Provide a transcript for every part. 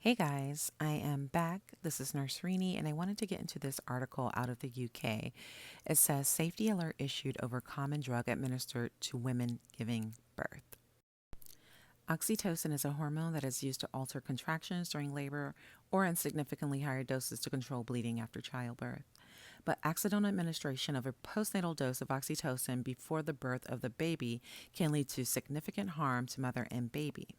Hey guys, I am back. This is Nurse Rini, and I wanted to get into this article out of the UK. It says safety alert issued over common drug administered to women giving birth. Oxytocin is a hormone that is used to alter contractions during labor or in significantly higher doses to control bleeding after childbirth. But accidental administration of a postnatal dose of oxytocin before the birth of the baby can lead to significant harm to mother and baby.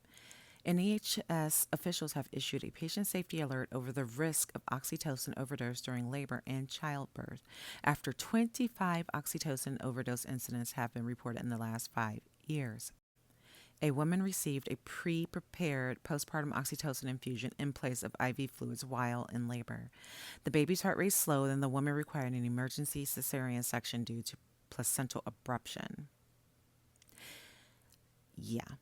NHS officials have issued a patient safety alert over the risk of oxytocin overdose during labor and childbirth after 25 oxytocin overdose incidents have been reported in the last 5 years. A woman received a pre-prepared postpartum oxytocin infusion in place of IV fluids while in labor. The baby's heart rate slowed and the woman required an emergency cesarean section due to placental abruption. Yeah.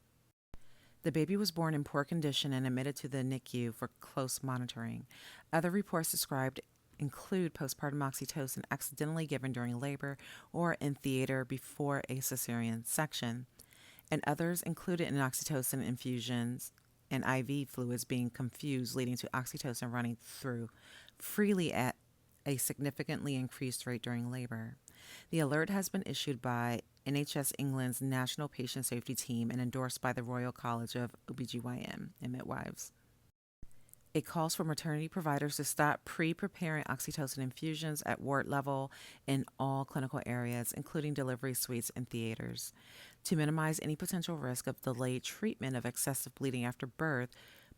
The baby was born in poor condition and admitted to the NICU for close monitoring. Other reports described include postpartum oxytocin accidentally given during labor or in theater before a cesarean section, and others included in oxytocin infusions and IV fluids being confused, leading to oxytocin running through freely at a significantly increased rate during labor. The alert has been issued by NHS England's National Patient Safety Team and endorsed by the Royal College of OBGYN and Midwives. It calls for maternity providers to stop pre-preparing oxytocin infusions at ward level in all clinical areas, including delivery suites and theaters. To minimize any potential risk of delayed treatment of excessive bleeding after birth,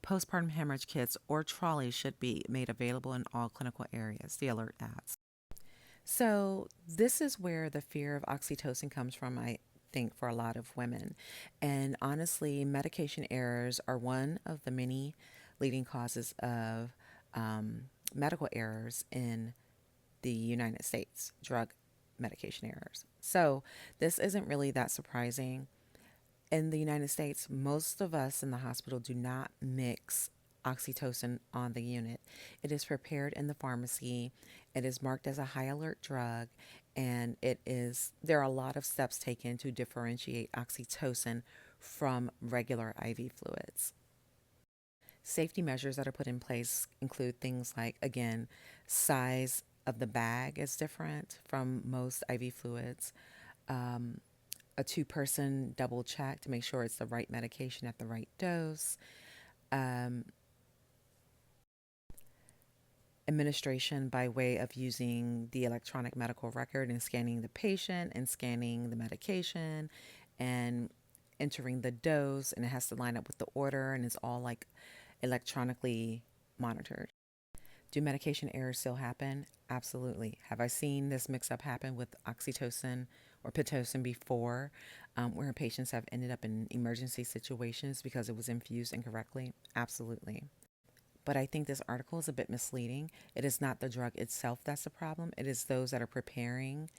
postpartum hemorrhage kits or trolleys should be made available in all clinical areas, the alert adds. So, this is where the fear of oxytocin comes from, I think, for a lot of women. And honestly, medication errors are one of the many leading causes of medical errors in the United States, drug medication errors. So, this isn't really that surprising. In the United States, most of us in the hospital do not mix oxytocin on the unit. It is prepared in the pharmacy. It is marked as a high alert drug, and there are a lot of steps taken to differentiate oxytocin from regular IV fluids. Safety measures that are put in place include things like, again, size of the bag is different from most IV fluids. A two-person double check to make sure it's the right medication at the right dose. Um, Administration by way of using the electronic medical record and scanning the patient and scanning the medication and entering the dose, and it has to line up with the order, and it's all like electronically monitored. Do medication errors still happen? Absolutely. Have I seen this mix up happen with oxytocin or Pitocin before, where patients have ended up in emergency situations because it was infused incorrectly? Absolutely. But I think this article is a bit misleading. It is not the drug itself that's the problem. It is those that are preparing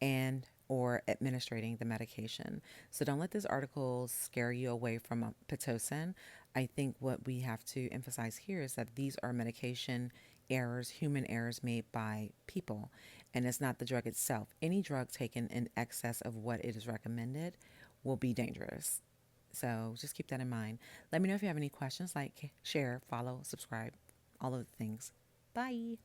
and or administrating the medication. So don't let this article scare you away from Pitocin. I think what we have to emphasize here is that these are medication errors, human errors made by people, and it's not the drug itself. Any drug taken in excess of what it is recommended will be dangerous. So just keep that in mind. Let me know if you have any questions, like, share, follow, subscribe, all of the things. Bye.